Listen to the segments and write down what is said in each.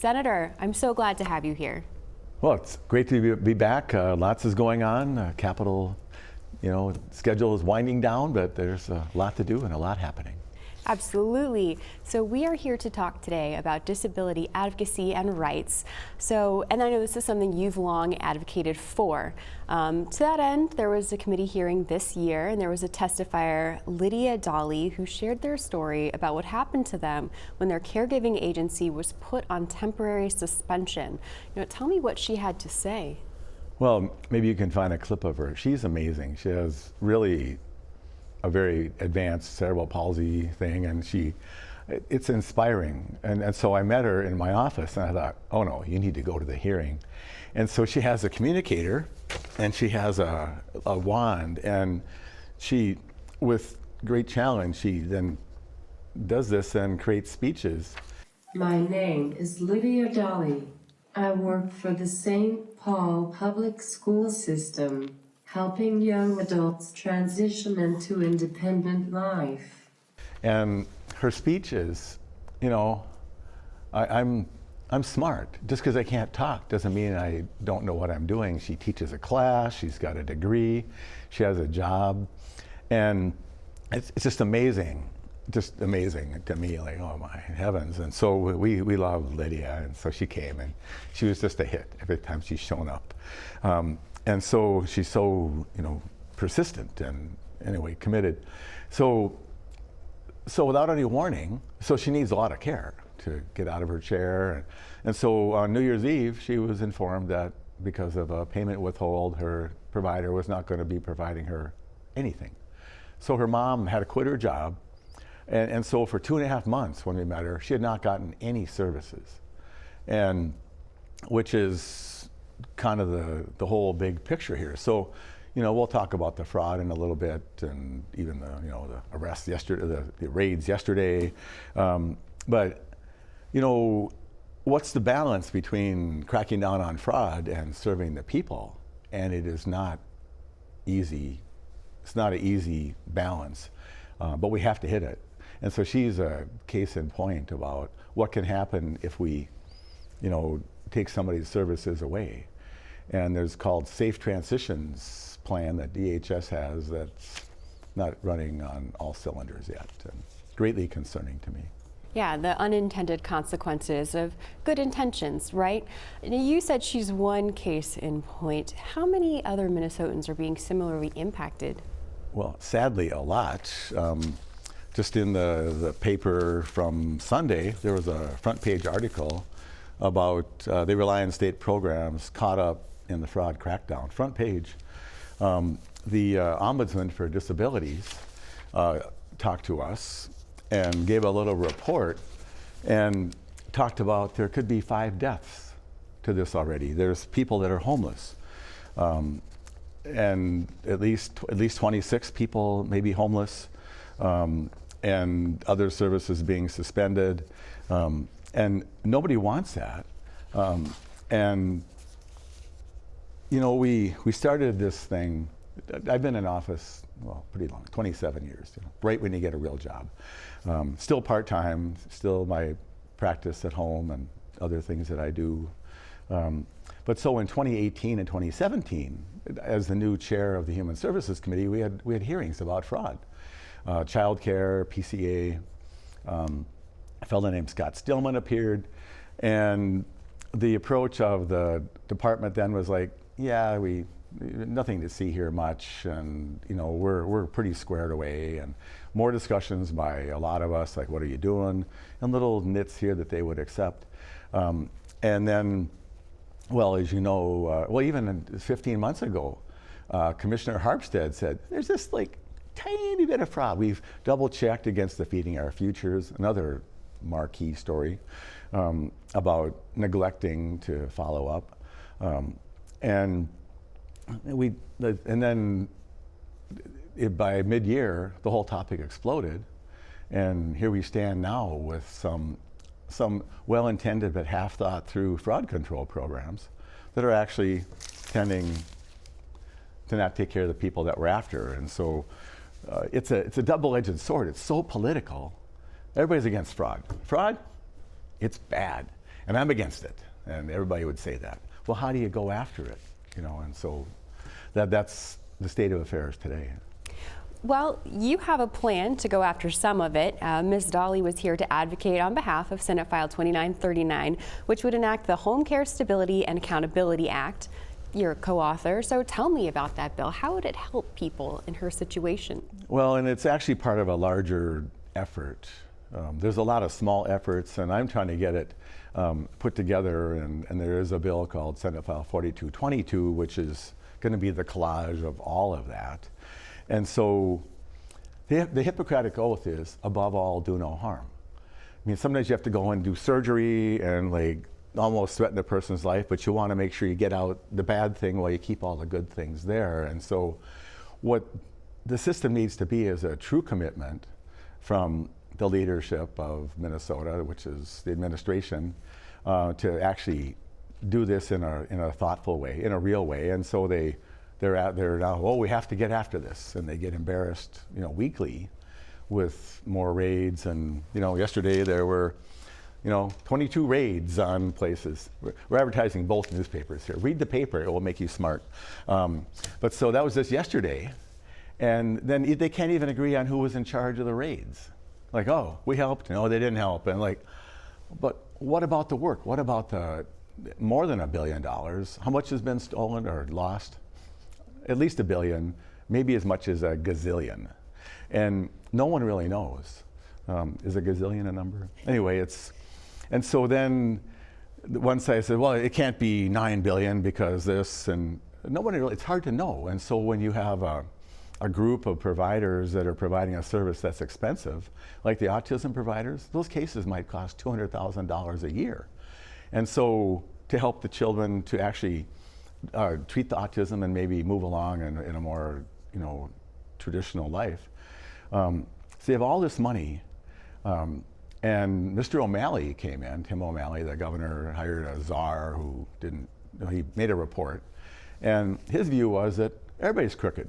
Senator, I'm so glad to have you here. Well, it's great to be back. Lots is going on. Capitol, schedule is winding down, but there's a lot to do and a lot happening. Absolutely. So we are here to talk today about disability advocacy and rights. And I know this is something you've long advocated for. To that end, there was a committee hearing this year, and there was a testifier, Lydia Dolly, who shared their story about what happened to them when their caregiving agency was put on temporary suspension. Tell me what she had to say. Well, maybe you can find a clip of her. She's amazing. She has really a very advanced cerebral palsy thing, and it's inspiring. And so I met her in my office, and I thought, oh no, you need to go to the hearing. And so she has a communicator, and she has a wand, and she, with great challenge, she then does this and creates speeches. My name is Lydia Dolly. I work for the St. Paul Public School System, helping young adults transition into independent life. And her speech is, I'm smart. Just because I can't talk doesn't mean I don't know what I'm doing. She teaches a class, she's got a degree, she has a job, and it's just amazing to me, like, oh my heavens. And so we love Lydia, and so she came, and she was just a hit every time she's shown up. And so she's so, persistent and anyway, committed. So without any warning, so she needs a lot of care to get out of her chair. And so on New Year's Eve, she was informed that because of a payment withhold, her provider was not going to be providing her anything. So her mom had to quit her job. And so for 2.5 months when we met her, she had not gotten any services. And which is kind of the whole big picture here. So, we'll talk about the fraud in a little bit, and even the arrests yesterday, the raids yesterday. But what's the balance between cracking down on fraud and serving the people? And it is not easy. It's not an easy balance, but we have to hit it. And so she's a case in point about what can happen if we, take somebody's services away. And there's called Safe Transitions plan that DHS has that's not running on all cylinders yet, and greatly concerning to me. Yeah, the unintended consequences of good intentions, right? And you said she's one case in point. How many other Minnesotans are being similarly impacted? Well, sadly, a lot. Just in the paper from Sunday, there was a front page article about they rely on state programs caught up in the fraud crackdown. Front page. The Ombudsman for Disabilities talked to us and gave a little report and talked about there could be 5 deaths to this already. There's people that are homeless, and at least 26 people may be homeless, and other services being suspended. And nobody wants that. And we started this thing. I've been in office, pretty long, 27 years, right when you get a real job. Still part-time, still my practice at home and other things that I do. But so in 2018 and 2017, as the new chair of the Human Services Committee, we had hearings about fraud. Child care, PCA, a fellow named Scott Stillman appeared, and the approach of the department then was like, yeah, nothing to see here much, and we're pretty squared away, and more discussions by a lot of us, like, what are you doing, and little nits here that they would accept. And then, well, as you know, even 15 months ago, Commissioner Harpstead said, there's this tiny bit of fraud. We've double checked against the Feeding Our Futures, another marquee story about neglecting to follow up. And then by mid-year, the whole topic exploded, and here we stand now with some well-intended but half-thought-through fraud control programs that are actually tending to not take care of the people that we're after. And so it's a double-edged sword. It's so political. Everybody's against fraud. Fraud, it's bad. And I'm against it. And everybody would say that. Well, how do you go after it? And so that's the state of affairs today. Well, you have a plan to go after some of it. Ms. Dolly was here to advocate on behalf of Senate File 2939, which would enact the Home Care Stability and Accountability Act. You're a co-author, so tell me about that bill. How would it help people in her situation? Well, and it's actually part of a larger effort. There's a lot of small efforts, and I'm trying to get it put together, and there is a bill called Senate File 4222, which is going to be the collage of all of that. And so the Hippocratic Oath is, above all, do no harm. I mean, sometimes you have to go and do surgery and almost threaten a person's life, but you want to make sure you get out the bad thing while you keep all the good things there. And so what the system needs to be is a true commitment from the leadership of Minnesota, which is the administration, to actually do this in a thoughtful way, in a real way. And so they're now, oh, we have to get after this, and they get embarrassed, weekly with more raids. And yesterday there were 22 raids on places. We're advertising both newspapers here. Read the paper, it will make you smart. But so that was just yesterday. And then they can't even agree on who was in charge of the raids. Oh, we helped. No, they didn't help. And but what about the work? What about the more than $1 billion? How much has been stolen or lost? At least $1 billion, maybe as much as a gazillion. And no one really knows. Is a gazillion a number? Anyway, and so then one side said, well, it can't be 9 billion because this, and nobody really, it's hard to know. And so when you have a group of providers that are providing a service that's expensive, like the autism providers, those cases might cost $200,000 a year. And so to help the children to actually treat the autism and maybe move along in a more traditional life. So you have all this money, and Mr. O'Malley came in, Tim O'Malley, the governor, hired a czar who he made a report, and his view was that everybody's crooked.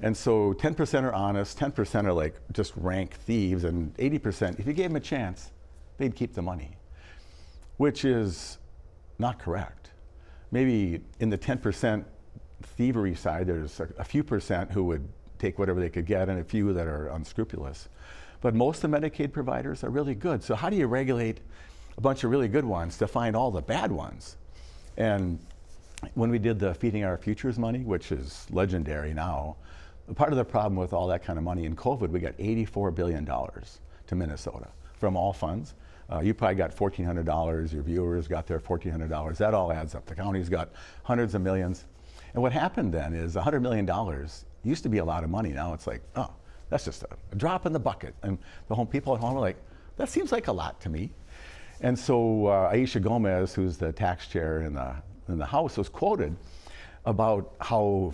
And so 10% are honest, 10% are just rank thieves, and 80%, if you gave them a chance, they'd keep the money, which is not correct. Maybe in the 10% thievery side, there's a few percent who would take whatever they could get and a few that are unscrupulous. But most of the Medicaid providers are really good. So how do you regulate a bunch of really good ones to find all the bad ones? And when we did the Feeding Our Futures money, which is legendary now, part of the problem with all that kind of money in COVID, we got $84 billion to Minnesota from all funds. You probably got $1,400, your viewers got their $1,400. That all adds up. The county's got hundreds of millions. And what happened then is $100 million used to be a lot of money. Now it's oh, that's just a drop in the bucket. And the people at home are like, that seems like a lot to me. And so Aisha Gomez, who's the tax chair in the House, was quoted about how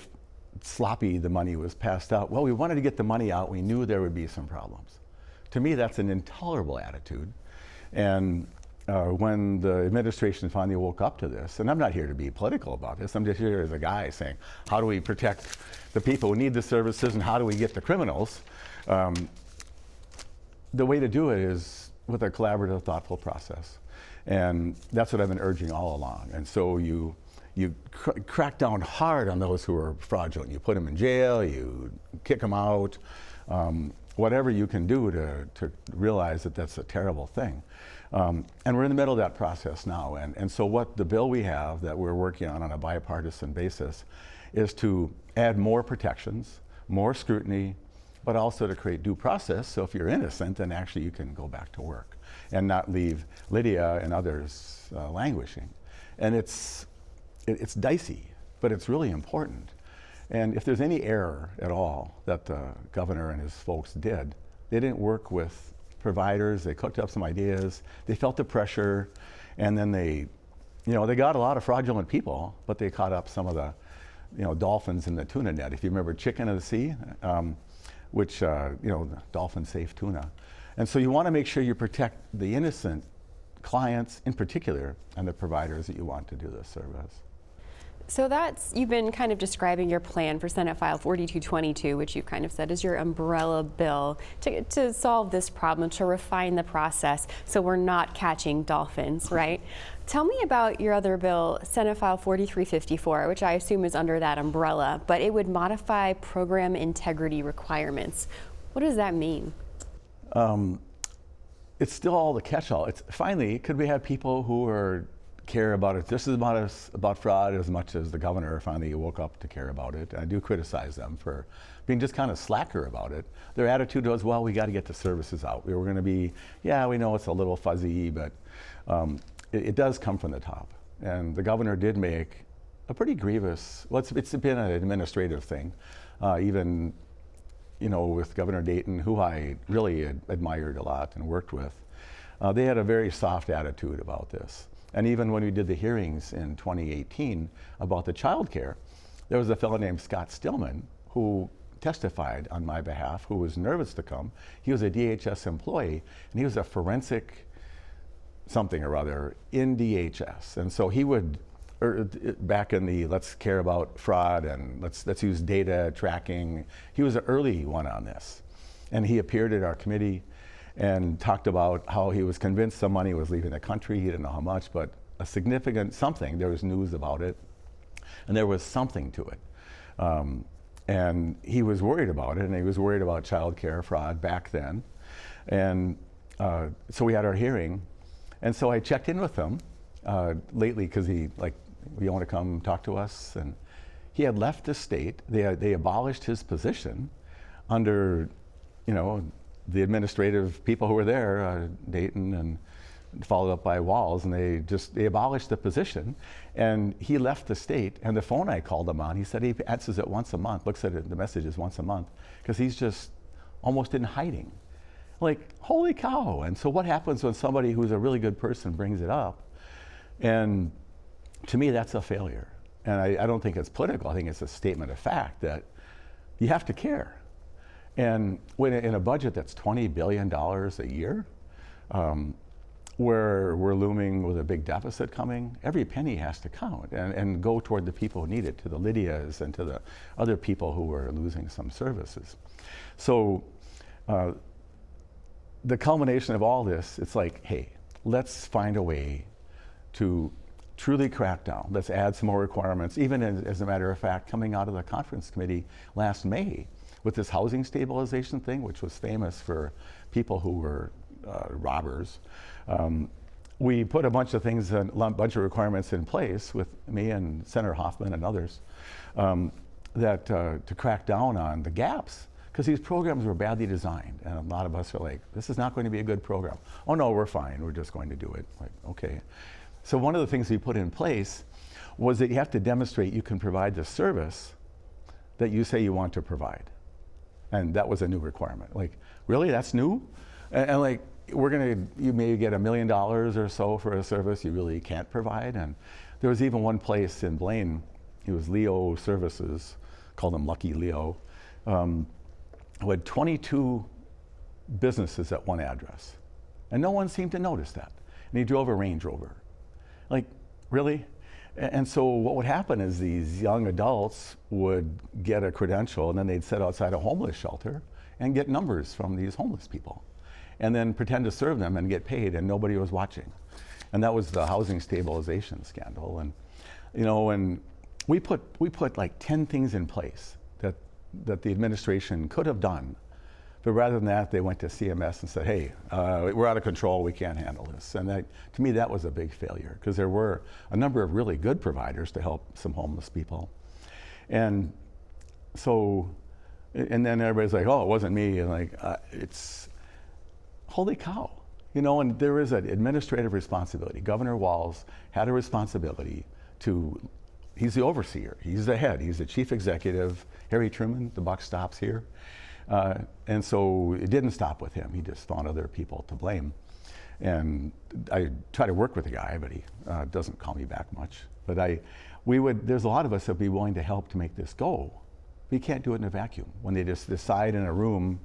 sloppy the money was passed out. Well, we wanted to get the money out. We knew there would be some problems. To me, that's an intolerable attitude. And when the administration finally woke up to this, and I'm not here to be political about this, I'm just here as a guy saying, how do we protect the people who need the services and how do we get the criminals? The way to do it is with a collaborative, thoughtful process. And that's what I've been urging all along. And so you crack down hard on those who are fraudulent. You put them in jail, you kick them out, whatever you can do to realize that that's a terrible thing. And we're in the middle of that process now. And so what the bill we have that we're working on a bipartisan basis is to add more protections, more scrutiny, but also to create due process. So if you're innocent, then actually you can go back to work and not leave Lydia and others languishing. And it's dicey, but it's really important. And if there's any error at all that the governor and his folks did, they didn't work with providers, they cooked up some ideas, they felt the pressure, and then they got a lot of fraudulent people, but they caught up some of the dolphins in the tuna net. If you remember Chicken of the Sea, which, dolphin safe tuna. And so you want to make sure you protect the innocent clients in particular and the providers that you want to do this service. So you've been kind of describing your plan for Senate File 4222, which you kind of said is your umbrella bill to solve this problem, to refine the process so we're not catching dolphins, right? Tell me about your other bill, Senate File 4354, which I assume is under that umbrella, but it would modify program integrity requirements. What does that mean? It's still all the catch-all. It's finally, could we have people who care about it just as much about fraud as much as the governor finally woke up to care about it? I do criticize them for being just kind of slacker about it. Their attitude was, well, we got to get the services out. We were going to be, yeah, we know it's a little fuzzy, but it does come from the top. And the governor did make a pretty grievous, well, it's been an administrative thing, even with Governor Dayton, who I really admired a lot and worked with. They had a very soft attitude about this. And even when we did the hearings in 2018 about the child care, there was a fellow named Scott Stillman who testified on my behalf, who was nervous to come. He was a DHS employee, and he was a forensic something or other in DHS. And so he would, back in the let's care about fraud and let's use data tracking, he was an early one on this. And he appeared at our committee and talked about how he was convinced some money was leaving the country. He didn't know how much, but a significant something. There was news about it, and there was something to it. And he was worried about it, and he was worried about child care fraud back then. And so we had our hearing, and so I checked in with him lately because you want to come talk to us? And he had left the state. They abolished his position under, the administrative people who were there, Dayton and followed up by Walls, and they abolished the position. And he left the state, and the phone I called him on, he said he answers it once a month, looks at the messages once a month, because he's just almost in hiding. Like, holy cow. And so what happens when somebody who's a really good person brings it up? And to me, that's a failure. And I don't think it's political. I think it's a statement of fact that you have to care. And when in a budget that's $20 billion a year, where we're looming with a big deficit coming, every penny has to count and go toward the people who need it, to the Lydias and to the other people who are losing some services. So the culmination of all this, it's like, hey, let's find a way to truly crack down. Let's add some more requirements, even as a matter of fact, coming out of the conference committee last May with this housing stabilization thing, which was famous for people who were robbers. We put a bunch of things, a bunch of requirements in place with me and Senator Hoffman and others to crack down on the gaps, because these programs were badly designed, and a lot of us are like, this is not going to be a good program. Oh no, we're fine, we're just going to do it. Like, okay. So one of the things we put in place was that you have to demonstrate you can provide the service that you say you want to provide. And that was a new requirement. Like, really, that's new? And like, you may get $1 million or so for a service you really can't provide. And there was even one place in Blaine, it was Leo Services, called them Lucky Leo, who had 22 businesses at one address. And no one seemed to notice that. And he drove a Range Rover. Like, really? And so what would happen is these young adults would get a credential, and then they'd sit outside a homeless shelter and get numbers from these homeless people, and then pretend to serve them and get paid, and nobody was watching. And that was the housing stabilization scandal. And and we put like 10 things in place that the administration could have done. But rather than that, they went to CMS and said, hey, we're out of control, we can't handle this. And to me, that was a big failure, because there were a number of really good providers to help some homeless people. And so, and then everybody's like, oh, it wasn't me. And like, it's, holy cow. And there is an administrative responsibility. Governor Walz had a responsibility he's the overseer, he's the head, he's the chief executive. Harry Truman, the buck stops here. And so it didn't stop with him. He just found other people to blame. And I try to work with the guy, but he doesn't call me back much. But there's a lot of us that would be willing to help to make this go. But you can't do it in a vacuum. When they just decide in a room,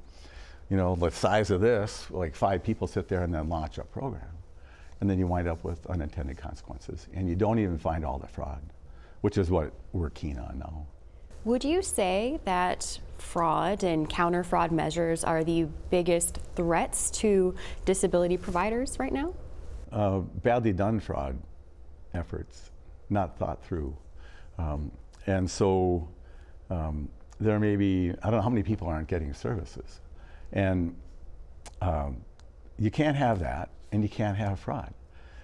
the size of this, like 5 people sit there and then launch a program. And then you wind up with unintended consequences. And you don't even find all the fraud. which is what we're keen on now. Would you say that fraud and counter fraud measures are the biggest threats to disability providers right now? Badly done fraud efforts, not thought through. And so there may be, I don't know how many people aren't getting services. And you can't have that, and you can't have fraud.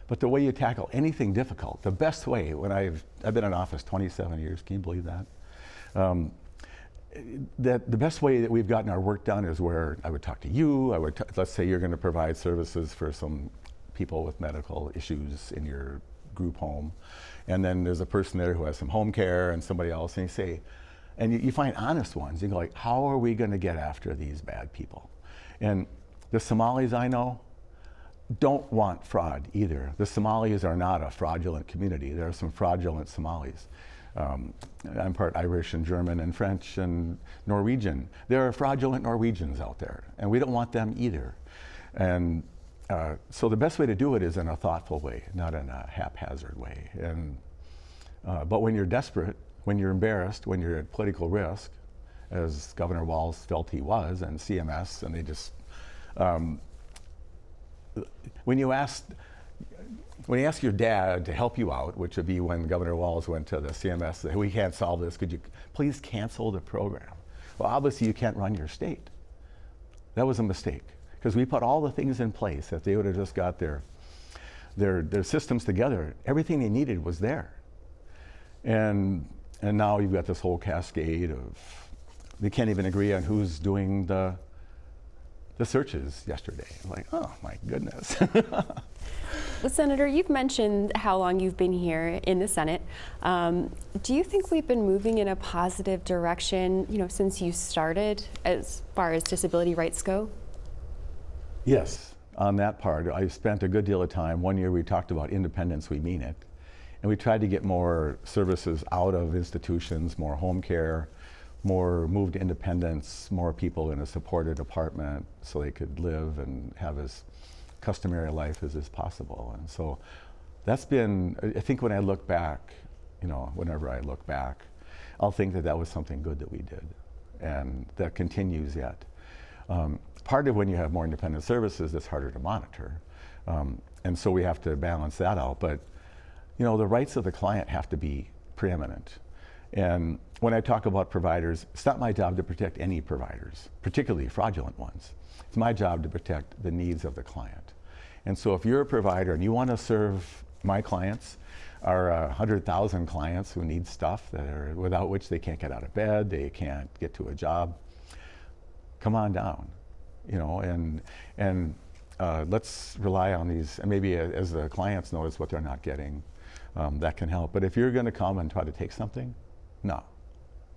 But the way you tackle anything difficult, the best way, when I've been in office 27 years, can you believe that? That the best way that we've gotten our work done is where I would talk to you, let's say you're going to provide services for some people with medical issues in your group home, and then there's a person there who has some home care and somebody else, and you say, and you find honest ones, you go like, how are we going to get after these bad people? And the Somalis I know don't want fraud either. The Somalis are not a fraudulent community. There are some fraudulent Somalis. I'm part Irish and German and French and Norwegian. There are fraudulent Norwegians out there, and we don't want them either. And so the best way to do it is in a thoughtful way, not in a haphazard way. And but when you're desperate, when you're embarrassed, when you're at political risk, as Governor Walz felt he was, and CMS, and they just when you ask your dad to help you out, which would be when Governor Walz went to the CMS, said, we can't solve this, could you please cancel the program? Well, obviously you can't run your state. That was a mistake, because we put all the things in place. If they would have just got their systems together, everything they needed was there. And now you've got this whole cascade of, they can't even agree on who's doing the searches yesterday. I'm like, oh my goodness. Well, Senator, you've mentioned how long you've been here in the Senate. Do you think we've been moving in a positive direction, since you started, as far as disability rights go? Yes, on that part. I spent a good deal of time. One year we talked about independence, we mean it. And we tried to get more services out of institutions, more home care, more move to independence, more people in a supported apartment so they could live and have as customary life as is possible. And so that's been, I think when I look back, whenever I look back, I'll think that was something good that we did, and that continues yet. Part of when you have more independent services, it's harder to monitor. And so we have to balance that out. But the rights of the client have to be preeminent. And when I talk about providers, it's not my job to protect any providers, particularly fraudulent ones. It's my job to protect the needs of the client. And so if you're a provider and you want to serve my clients, our 100,000 clients who need stuff without which they can't get out of bed, they can't get to a job, come on down, and let's rely on these, and maybe as the clients notice what they're not getting, that can help. But if you're going to come and try to take something, no,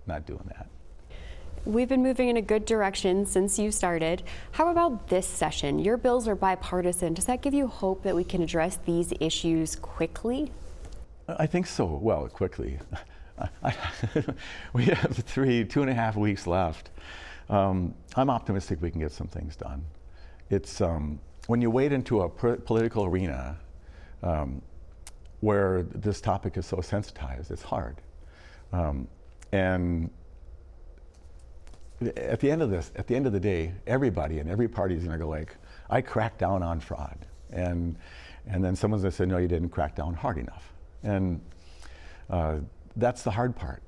not doing that. We've been moving in a good direction since you started. How about this session? Your bills are bipartisan. Does that give you hope that we can address these issues quickly? I think so. Well, quickly. We have 2.5 weeks left. I'm optimistic we can get some things done. It's when you wade into a political arena where this topic is so sensitized, it's hard. And at the end of the day, everybody in every party is going to go like, I cracked down on fraud. And then someone's going to say, no, you didn't crack down hard enough. And that's the hard part.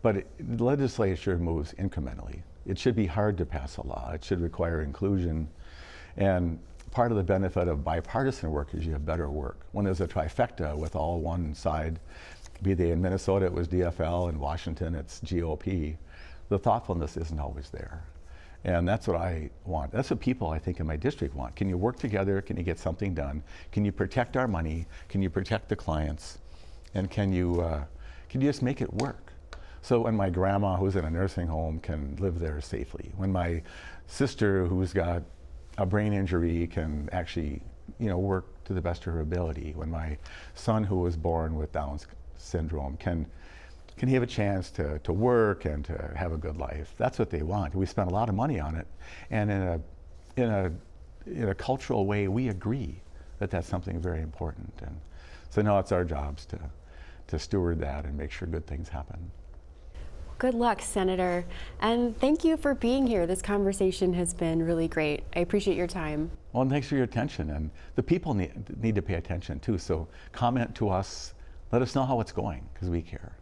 But the legislature moves incrementally. It should be hard to pass a law. It should require inclusion. And part of the benefit of bipartisan work is you have better work. When there's a trifecta with all one side, be they in Minnesota, it was DFL, in Washington, it's GOP, the thoughtfulness isn't always there. And that's what I want. That's what people, I think, in my district want. Can you work together? Can you get something done? Can you protect our money? Can you protect the clients? And can you just make it work? So when my grandma, who's in a nursing home, can live there safely. When my sister, who's got a brain injury, can actually, work to the best of her ability. When my son, who was born with Down syndrome, can he have a chance to work and to have a good life? That's what they want. We spend a lot of money on it, and in a cultural way, we agree that that's something very important. And so now it's our jobs to to steward that and make sure good things happen. Good luck, Senator. And thank you for being here. This conversation has been really great. I appreciate your time. Well, and thanks for your attention. And the people need to pay attention too. So comment to us. Let us know how it's going, because we care.